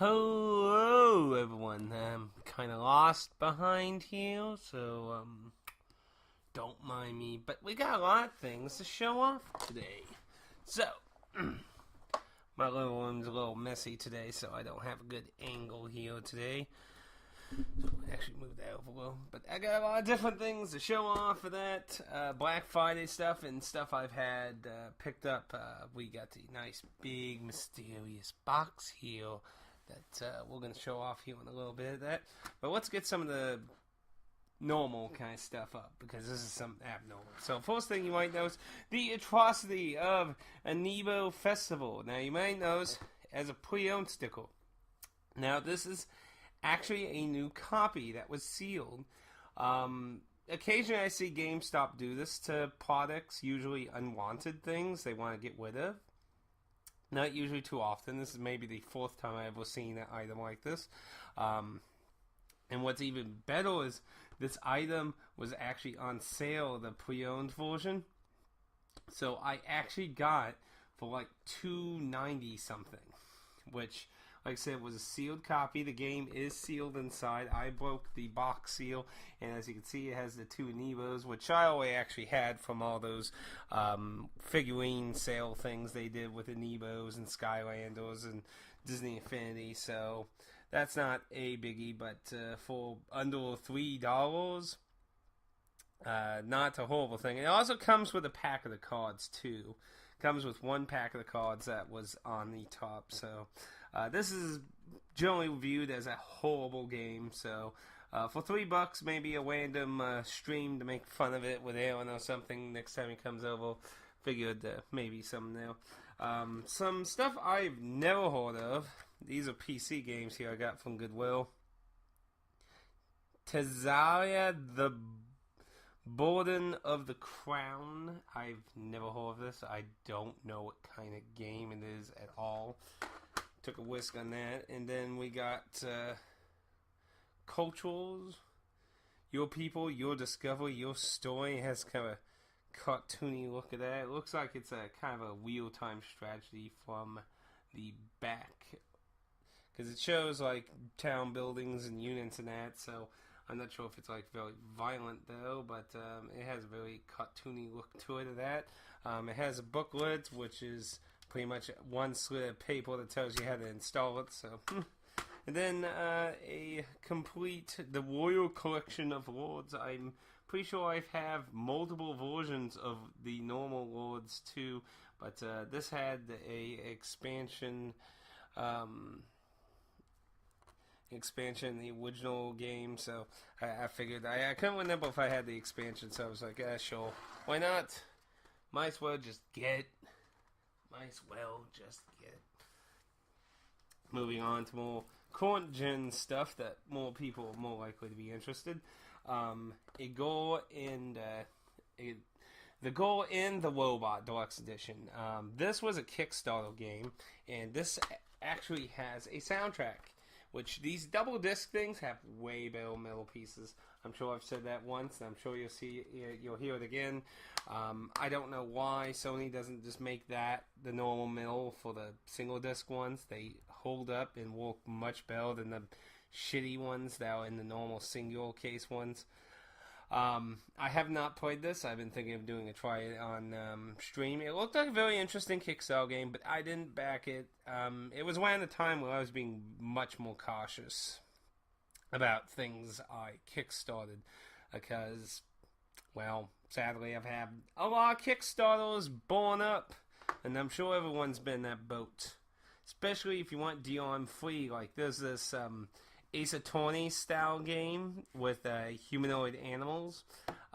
Hello, everyone. I'm kind of lost behind here, so don't mind me. But we got a lot of things to show off today. So, my little one's a little messy today, so I don't have a good angle here today. So actually move that over a little. But I got a lot of different things to show off for that. Black Friday stuff and stuff I've had picked up. We got the nice, big, mysterious box here that we're going to show off here in a little bit of that. But let's get some of the normal kind of stuff up, because this is some abnormal. So first thing you might notice, the atrocity of Amiibo Festival. Now you might notice as a pre-owned sticker. Now this is actually a new copy that was sealed. Occasionally I see GameStop do this to products, usually unwanted things they want to get rid of. Not usually too often. This is maybe the fourth time I've ever seen an item like this. And what's even better is this item was actually on sale, the pre-owned version. So I actually got for like $2.90 something, which, like I said, was a sealed copy. The game is sealed inside. I broke the box seal, and as you can see, it has the two Amiibos, which I always actually had from all those figurine sale things they did with Amiibos and Skylanders and Disney Infinity. So that's not a biggie, but for under $3, not a horrible thing. It also comes with a pack of the cards too. Comes with one pack of the cards that was on the top. So this is generally viewed as a horrible game. So for $3, maybe a random stream to make fun of it with Aaron or something next time he comes over. Figured maybe something there. Some stuff I've never heard of. These are PC games here I got from Goodwill. Tezaria the Burden of the Crown. I've never heard of this. I don't know what kind of game it is at all. Took a whisk on that. And then we got Cultures. Your People, Your Discovery, Your Story. It has kind of a cartoony look at that. It looks like it's a kind of a real-time strategy from the back, because it shows like town buildings and units and that. So I'm not sure if it's like very violent though, but it has a very cartoony look to it. Of that, it has a booklet, which is pretty much one slit of paper that tells you how to install it. So, and then a complete the Royal Collection of Lords. I'm pretty sure I have multiple versions of the normal Lords too, but this had a expansion. Expansion, the original game, so I figured I couldn't remember if I had the expansion, so I was like, sure, why not? Might as well just get it. Moving on to more current gen stuff that more people are more likely to be interested. Igor and the Goal in the Robot Deluxe Edition. This was a Kickstarter game, and this actually has a soundtrack, which these double disc things have way better metal pieces. I'm sure I've said that once, and I'm sure you'll hear it again. I don't know why Sony doesn't just make that the normal metal for the single disc ones. They hold up and work much better than the shitty ones that are in the normal single case ones. I have not played this. I've been thinking of doing a try on stream. It looked like a very interesting Kickstarter game, but I didn't back it. It was around the time where I was being much more cautious about things I kickstarted, because, well, sadly I've had a lot of Kickstarters born up, and I'm sure everyone's been in that boat. Especially if you want DRM free, like there's this Ace Attorney style game with humanoid animals.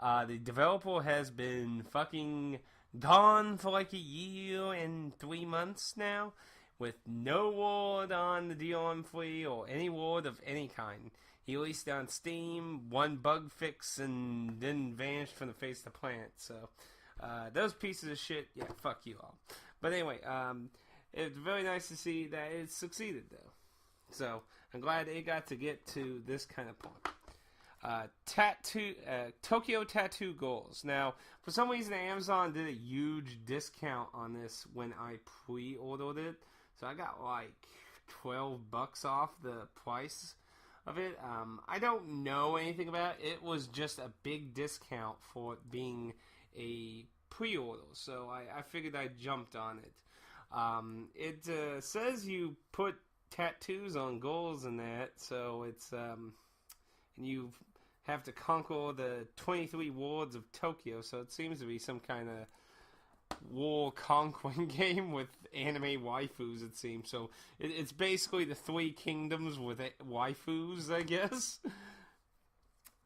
The developer has been fucking gone for like a year and 3 months now, with no word on the DRM free or any word of any kind. He released on Steam, one bug fix, and then vanished from the face of the planet. So those pieces of shit, yeah, fuck you all. But anyway, it's very nice to see that it succeeded though. So I'm glad it got to get to this kind of point. Tokyo Tattoo Goals. Now, for some reason, Amazon did a huge discount on this when I pre-ordered it. So I got like $12 off the price of it. I don't know anything about it. It was just a big discount for it being a pre-order, so I figured I jumped on it. It says you put tattoos on goals in that, so it's and you have to conquer the 23 wards of Tokyo, so it seems to be some kind of war conquering game with anime waifus, it seems. So it's basically the Three Kingdoms with waifus, I guess.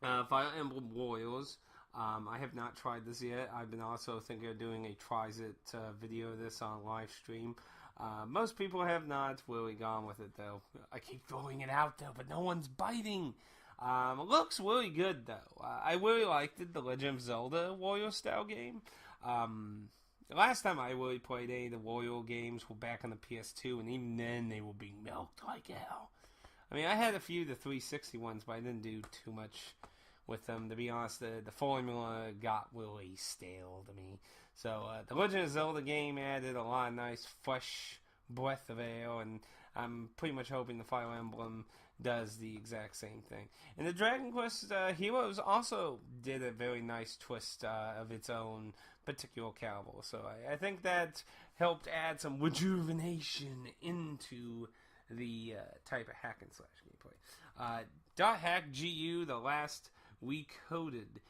Fire Emblem Warriors. I have not tried this yet. I've been also thinking of doing a tries it video of this on live stream. Most people have not really gone with it, though. I keep throwing it out, though, but no one's biting. It looks really good, though. I really liked it, the Legend of Zelda Warrior-style game. The last time I really played any of the Warrior games were back on the PS2, and even then they were being milked like hell. I mean, I had a few of the 360 ones, but I didn't do too much with them. To be honest, the formula got really stale to me. So the Legend of Zelda game added a lot of nice, fresh breath of air, and I'm pretty much hoping the Fire Emblem does the exact same thing. And the Dragon Quest Heroes also did a very nice twist of its own particular caliber. So I think that helped add some rejuvenation into the type of hack and slash gameplay. Dot Hack GU, the last we coded.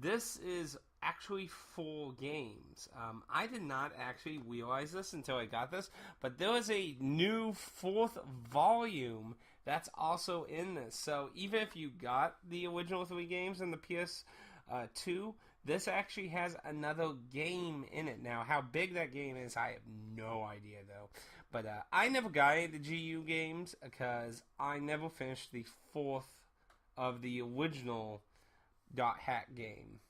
This is actually 4 games. I did not actually realize this until I got this, but there was a new 4th volume that's also in this. So even if you got the original 3 games in the PS2, this actually has another game in it. Now, how big that game is, I have no idea, though. But I never got any of the GU games because I never finished the 4th of the original Dot Hack game.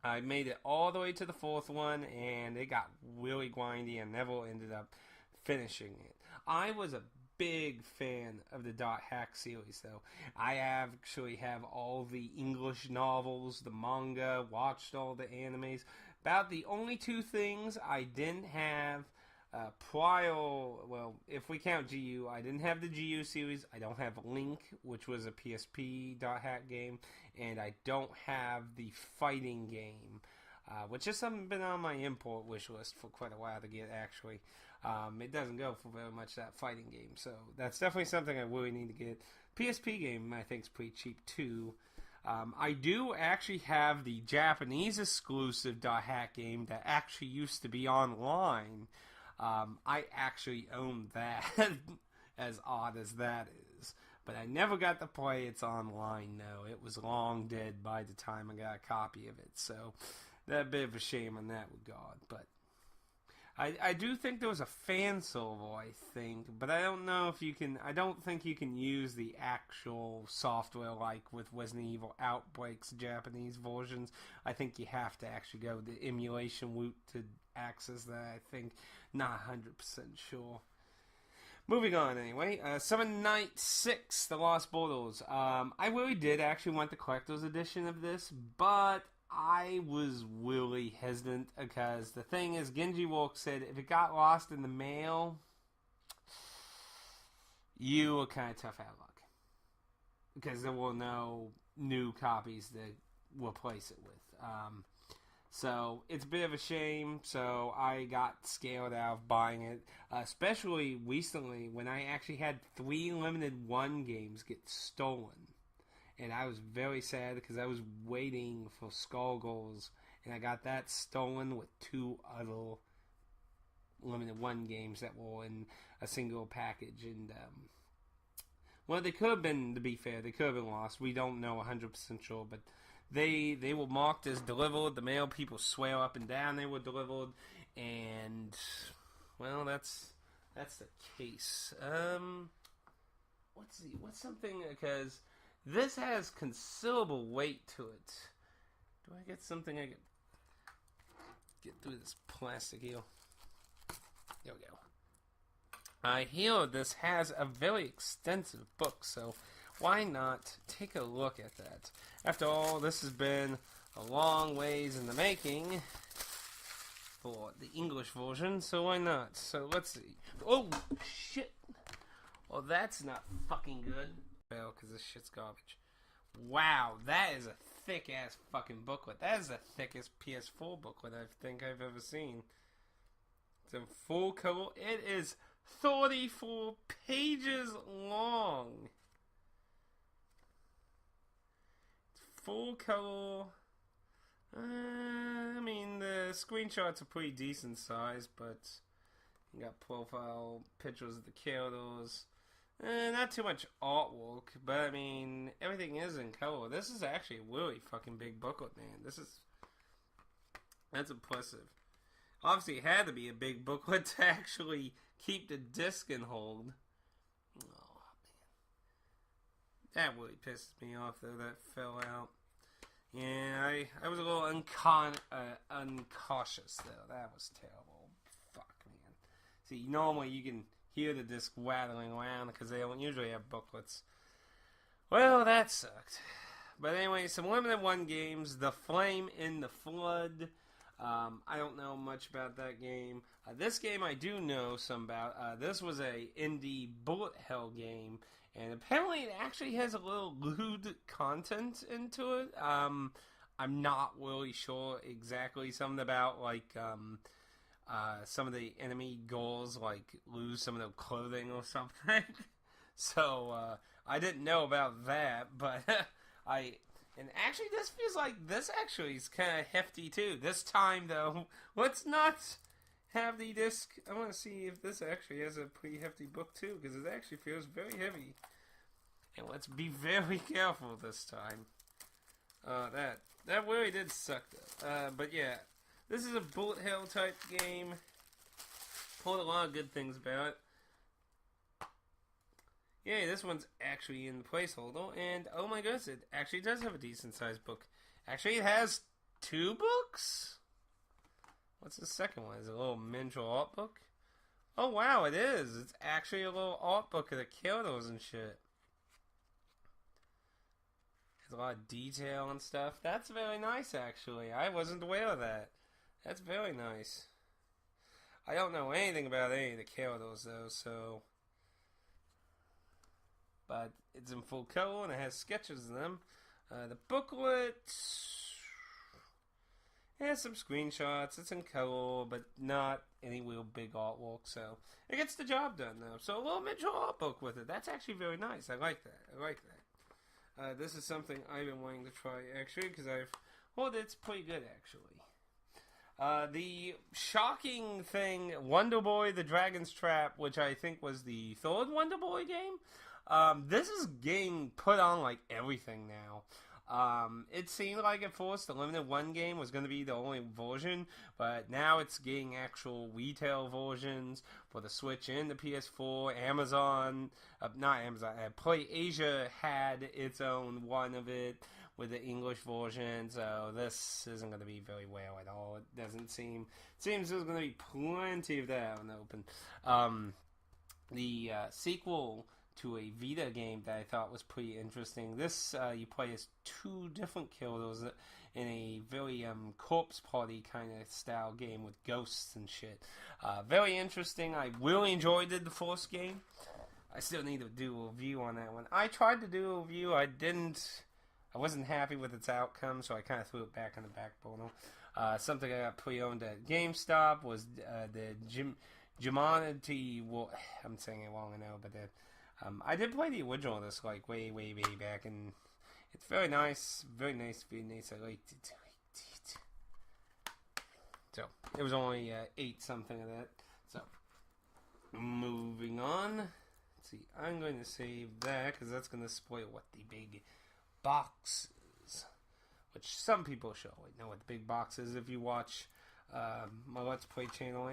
I made it all the way to the 4th one, and it got really grindy and never ended up finishing it. I was a big fan of the Dot Hack series, though. I actually have all the English novels, the manga, watched all the animes. About the only 2 things I didn't have prior, well, if we count GU, I didn't have the GU series. I don't have Link, which was a PSP Dot Hack game, and I don't have the fighting game, which has been on my import wish list for quite a while to get, actually. It doesn't go for very much, that fighting game, so that's definitely something I really need to get. PSP game, I think, is pretty cheap, too. I do actually have the Japanese exclusive Dot Hack game that actually used to be online. I actually own that, as odd as that is. But I never got to play its online, though. It was long dead by the time I got a copy of it. So, that's a bit of a shame in that regard. But I do think there was a fan server, I think. But I don't know if you can... I don't think you can use the actual software like with Resident Evil Outbreak's Japanese versions. I think you have to actually go the emulation route to access that, I think. Not 100% sure. Moving on, anyway. Seven Night 6, The Lost Borders. I really did actually want the collector's edition of this, but I was really hesitant because the thing is, Genji Walk said if it got lost in the mail, you were kind of tough out of luck. Because there were no new copies to replace it with. So, it's a bit of a shame, so I got scared out of buying it, especially recently when I actually had 3 Limited 1 games get stolen. And I was very sad because I was waiting for Skullgirls, and I got that stolen with 2 other Limited 1 games that were in a single package. And, well, they could have been, to be fair, they could have been lost. We don't know 100% sure, but They were marked as delivered. The mail people swear up and down they were delivered, and well, that's the case. What's something, because this has considerable weight to it. Do I get something I can get through this plastic here? There we go. I hear this has a very extensive book, so why not take a look at that? After all, this has been a long ways in the making for the English version, so why not? So let's see. Oh, shit! Oh, that's not fucking good. Well, because this shit's garbage. Wow, that is a thick-ass fucking booklet. That is the thickest PS4 booklet I think I've ever seen. It's in full color. It is 34 pages long. It's full color. I mean, the screenshots are pretty decent size, but you got profile pictures of the characters. Not too much artwork, but I mean, everything is in color. This is actually a really fucking big booklet, man. That's impressive. Obviously, it had to be a big booklet to actually keep the disc in hold. Oh, man. That really pisses me off, though, that fell out. Yeah, I was a little uncautious, though. That was terrible. Fuck, man. See, normally you can hear the disc rattling around because they don't usually have booklets. Well, that sucked. But anyway, some limited one games. The Flame in the Flood. I don't know much about that game. This game I do know some about. This was a indie bullet hell game, and apparently it actually has a little lewd content into it. I'm not really sure exactly. Something about like some of the enemy goals like lose some of their clothing or something. So I didn't know about that, but and actually this feels like this actually is kind of hefty too. This time though, let's not have the disc. I want to see if this actually has a pretty hefty book too, because it actually feels very heavy. And let's be very careful this time. That really did suck though. But yeah. This is a bullet hell type game. Heard a lot of good things about it. Yeah, this one's actually in the placeholder, and oh my goodness, it actually does have a decent sized book. Actually, it has 2 books? What's the second one? Is it a little miniature art book? Oh wow, it is. It's actually a little art book of the characters and shit. There's a lot of detail and stuff. That's very nice, actually. I wasn't aware of that. That's very nice. I don't know anything about any of the characters though, so. But it's in full color and it has sketches in them. The booklet has some screenshots. It's in color, but not any real big artwork, so it gets the job done though. So a little miniature art book with it. That's actually very nice. I like that. This is something I've been wanting to try actually because it's pretty good actually. The shocking thing, Wonder Boy, The Dragon's Trap, which I think was the 3rd Wonder Boy game. This is getting put on like everything now. It seemed like at first the limited one game was going to be the only version, but now it's getting actual retail versions for the Switch and the PS4. PlayAsia had its own one of it with the English version, so this isn't going to be very well at all. It doesn't seem. It seems there's going to be plenty of that on the open. The sequel to a Vita game that I thought was pretty interesting. This, you play as 2 different killers in a very corpse party kind of style game with ghosts and shit. Very interesting. I really enjoyed the first game. I still need to do a review on that one. I tried to do a review. I wasn't happy with its outcome, so I kind of threw it back on the back burner. Something I got pre-owned at GameStop was the Jumanji. Well, I'm saying it wrong, I know, but I did play the original of this like way back, and it's very nice, very nice. I liked it. So it was only 8 something of that. So moving on. Let's see, I'm going to save that because that's going to spoil what the big box is, which some people should know what the big box is if you watch my Let's Play channel.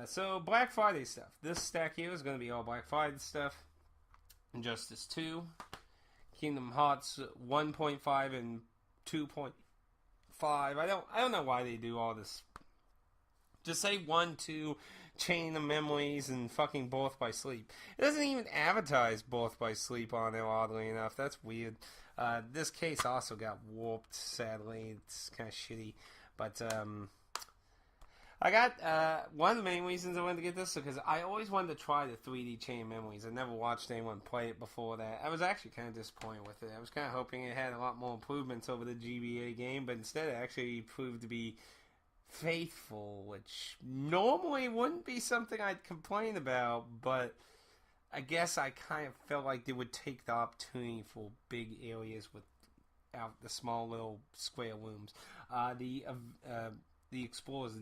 So Black Friday stuff. This stack here is going to be all Black Friday stuff. Injustice 2, Kingdom Hearts 1.5 and 2.5. I don't know why they do all this. Just say 1, 2, Chain of Memories, and fucking Birth by Sleep. It doesn't even advertise Birth by Sleep on there, oddly enough. That's weird. This case also got warped, sadly. It's kind of shitty. But, I got one of the main reasons I wanted to get this because I always wanted to try the 3D Chain Memories. I never watched anyone play it before that. I was actually kind of disappointed with it. I was kind of hoping it had a lot more improvements over the GBA game, but instead it actually proved to be faithful, which normally wouldn't be something I'd complain about, but I guess I kind of felt like they would take the opportunity for big areas without the small little square rooms. The Explorers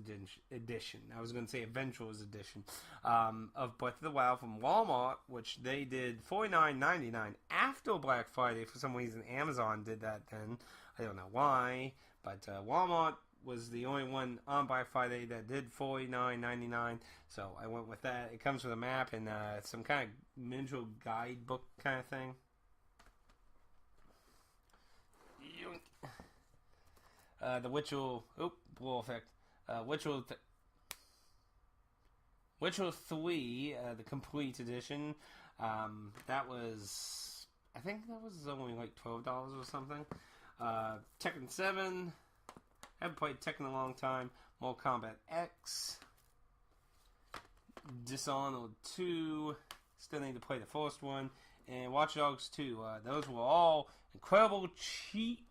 Edition, I was going to say Adventurers Edition, of Breath of the Wild from Walmart, which they did $49.99 after Black Friday. For some reason, Amazon did that then. I don't know why, but Walmart was the only one on Black Friday that did $49.99, so I went with that. It comes with a map and some kind of miniature guidebook kind of thing. The Witcher, blow effect. Witcher 3, the complete edition. That was, I think that was only like $12 or something. Tekken 7. Haven't played Tekken in a long time. Mortal Kombat X. Dishonored 2. Still need to play the first one. And Watch Dogs 2. Those were all incredible cheap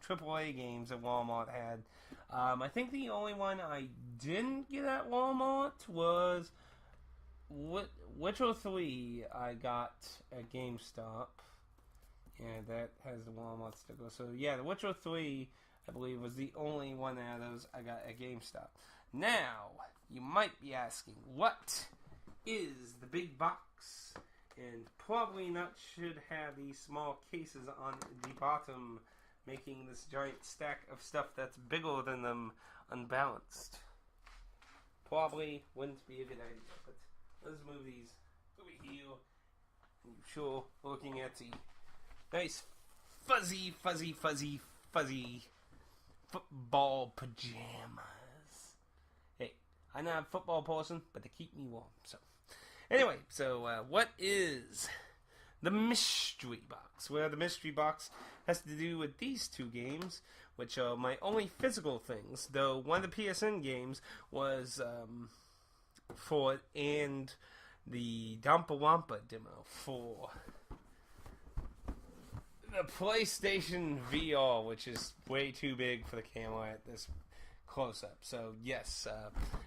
AAA games that Walmart had. I think the only one I didn't get at Walmart was Witcher 3 I got at GameStop. Yeah, that has the Walmart sticker. So, yeah, the Witcher 3, I believe, was the only one out of those I got at GameStop. Now, you might be asking, what is the big box? And probably not should have these small cases on the bottom, making this giant stack of stuff that's bigger than them unbalanced. Probably wouldn't be a good idea, but let's move these over here. I'm sure looking at the nice fuzzy football pajamas. Hey, I'm not a football person, but they keep me warm. So, anyway, what is the mystery box? Well, the mystery box has to do with these two games, which are my only physical things. Though one of the PSN games was for it, and the Dampa Wampa demo for the PlayStation VR, which is way too big for the camera at this close-up. So, yes,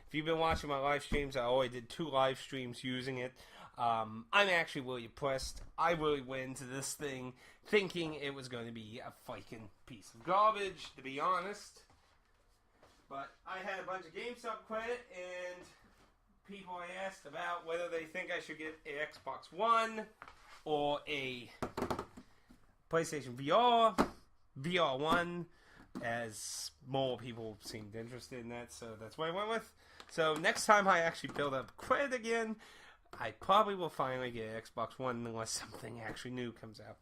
if you've been watching my live streams, I already did 2 live streams using it. I'm actually really impressed. I really went into this thing thinking it was going to be a fucking piece of garbage, to be honest. But I had a bunch of GameStop credit, and people I asked about whether they think I should get an Xbox One or a PlayStation VR 1, as more people seemed interested in that, so that's what I went with. So next time I actually build up credit again, I probably will finally get an Xbox One unless something actually new comes out.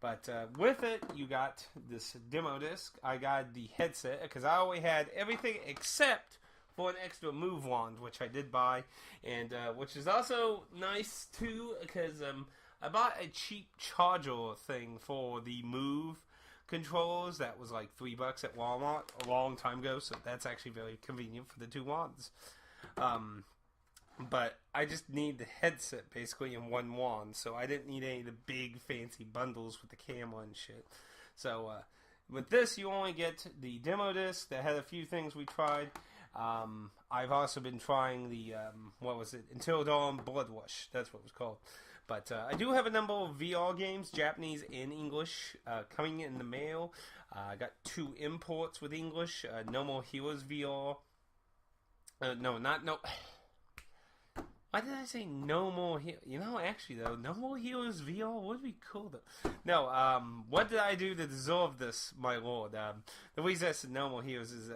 But with it, you got this demo disc. I got the headset, because I already had everything except for an extra Move Wand, which I did buy, and which is also nice too, because I bought a cheap charger thing for the Move controllers that was like $3 at Walmart a long time ago, so that's actually very convenient for the 2 wands. But I just need the headset basically in 1 wand, so I didn't need any of the big fancy bundles with the camera and shit. So with this, you only get the demo disc that had a few things we tried. I've also been trying the Until Dawn Blood Rush. That's what it was called. But I do have a number of VR games, Japanese and English, coming in the mail. I got 2 imports with English. No More Heroes VR. Why did I say No More Heroes? You know, actually, though, No More Heroes VR would be cool, though. No, what did I do to deserve this, my lord? The reason I said No More Heroes is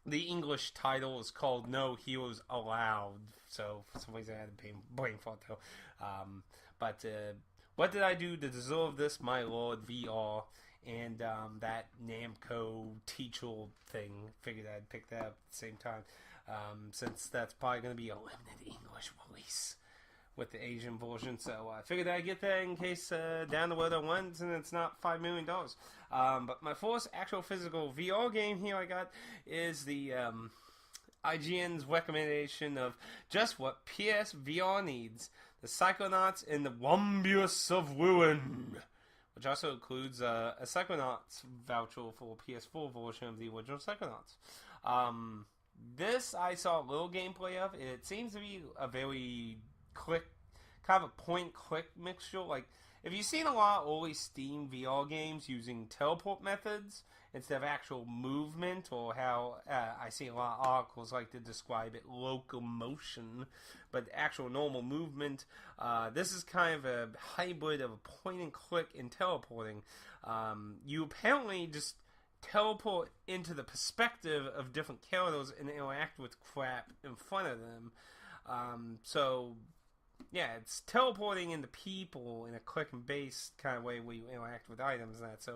the English title is called No Heroes Allowed. So, for some reason, I had to blame for it, though. But what did I do to deserve this, my lord, VR? And that Namco teacher thing. Figured I'd pick that up at the same time. Since that's probably going to be a limited English release. with the Asian version. So I figured I'd get that in case down the road I want, and it's not $5 million. But my first actual physical VR game here I got is the IGN's recommendation of just what PSVR needs: the Psychonauts in the Wonders of Ruin, which also includes a Psychonauts voucher for PS4 version of the original Psychonauts. This I saw a little gameplay of. It seems to be a very kind of a point-click mixture. Like, if you've seen a lot of early Steam VR games using teleport methods instead of actual movement, or how I see a lot of articles like to describe it locomotion, but actual normal movement, this is kind of a hybrid of a point-and-click and teleporting. You apparently just teleport into the perspective of different characters and interact with crap in front of them. So, yeah, it's teleporting into people in a click and base kind of way where you interact with items and that. So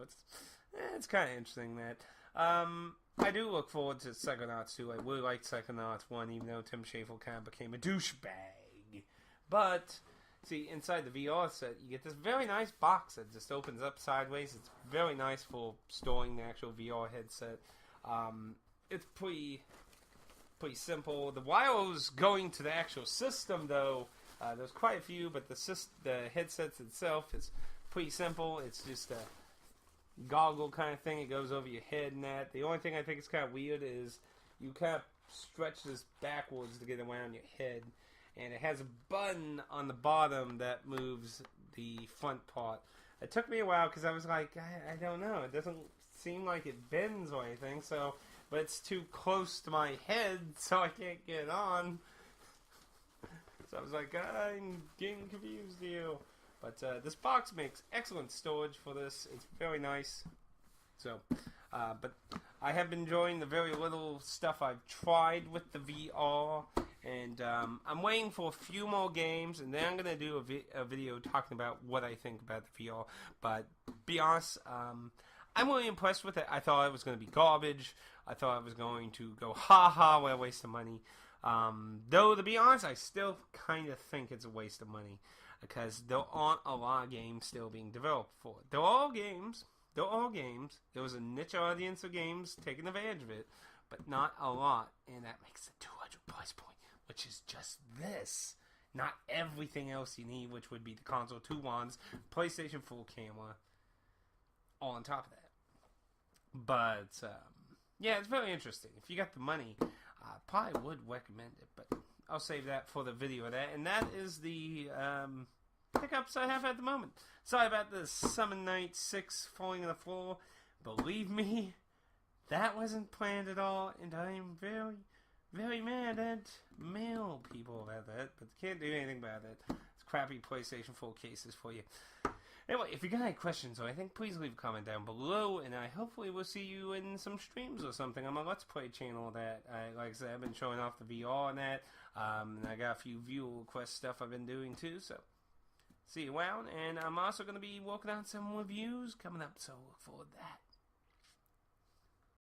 it's kind of interesting that. I do look forward to Psychonauts 2. I really liked Psychonauts 1, even though Tim Schafer kind of became a douchebag. But see, inside the VR set, you get this very nice box that just opens up sideways. It's very nice for storing the actual VR headset. It's pretty simple. The wires going to the actual system, though, there's quite a few, but the headset itself is pretty simple. It's just a goggle kind of thing. It goes over your head and that. The only thing I think is kind of weird is you kind of stretch this backwards to get around your head. And it has a button on the bottom that moves the front part. It took me a while because I was like, I don't know. It doesn't seem like it bends or anything. So, but it's too close to my head, so I can't get it on. So I was like, I'm getting confused here. But this box makes excellent storage for this. It's very nice. So, but I have been enjoying the very little stuff I've tried with the VR. And I'm waiting for a few more games, and then I'm going to do a video talking about what I think about the VR. But be honest, I'm really impressed with it. I thought it was going to be garbage. I thought it was going to go, ha, what a waste of money. Though, to be honest, I still kind of think it's a waste of money, because there aren't a lot of games still being developed for it. They're all games. There was a niche audience of games taking advantage of it, but not a lot, and that makes the 200 price point, which is just this. Not everything else you need, which would be the console, 2 wands, PlayStation 4 camera, all on top of that. But, yeah, it's very interesting. If you got the money, I probably would recommend it, but I'll save that for the video of that. And that is the pickups I have at the moment. Sorry about the Summon Night 6 falling on the floor. Believe me, that wasn't planned at all, and I am very, very mad at male people about that, but can't do anything about it. It's crappy PlayStation 4 cases for you. Anyway, if you got any questions or anything, please leave a comment down below, and I hopefully will see you in some streams or something on my Let's Play channel that, like I said, I've been showing off the VR and that, and I got a few viewer request stuff I've been doing too, so see you around, and I'm also going to be working on some reviews coming up, so look forward to that.